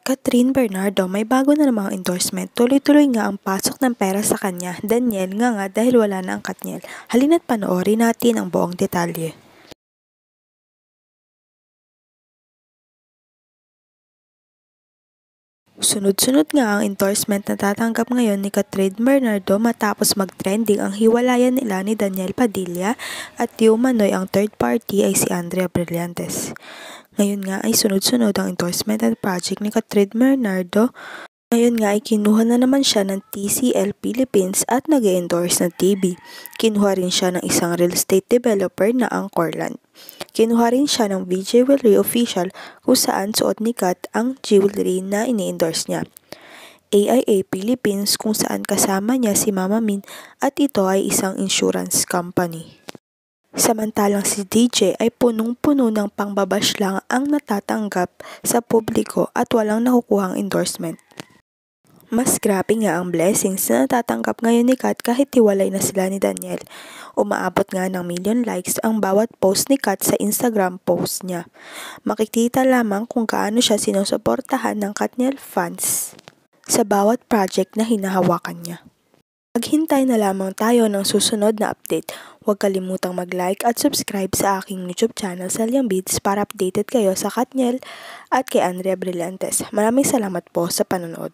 Catherine Bernardo, may bago na namang endorsement. Tuloy-tuloy nga ang pasok ng pera sa kanya. Daniel nga dahil wala na ang Katniel. Halina't panoorin natin ang buong detalye. Sunod-sunod nga ang endorsement na tatanggap ngayon ni Catherine Bernardo matapos mag-trending ang hiwalayan nila ni Daniel Padilla at di umano'y ang third party ay si Andrea Brillantes. Ngayon nga ay sunod-sunod ang endorsement at project ni Catherine Bernardo. Ngayon nga ay kinuha na naman siya ng TCL Philippines at nag-endorse ng TV. Kinuha rin siya ng isang real estate developer na ang Corland. Kinuha rin siya ng VJ Jewelry Official kung saan suot ni Kat ang jewelry na ini-endorse niya. AIA Philippines kung saan kasama niya si Mama Min at ito ay isang insurance company. Samantalang si DJ ay punong-puno ng pangbabash lang ang natatanggap sa publiko at walang nakukuhang endorsement. Mas grabe nga ang blessings na natatanggap ngayon ni Kat kahit hiwalay na sila ni Daniel. Umaabot nga ng million likes ang bawat post ni Kat sa Instagram post niya. Makikita lamang kung gaano siya sinusuportahan ng Katniel fans sa bawat project na hinahawakan niya. Maghintay na lamang tayo ng susunod na update. Huwag kalimutang mag-like at subscribe sa aking YouTube channel Selyang Beats para updated kayo sa Katniel at kay Andrea Brillantes. Maraming salamat po sa panonood.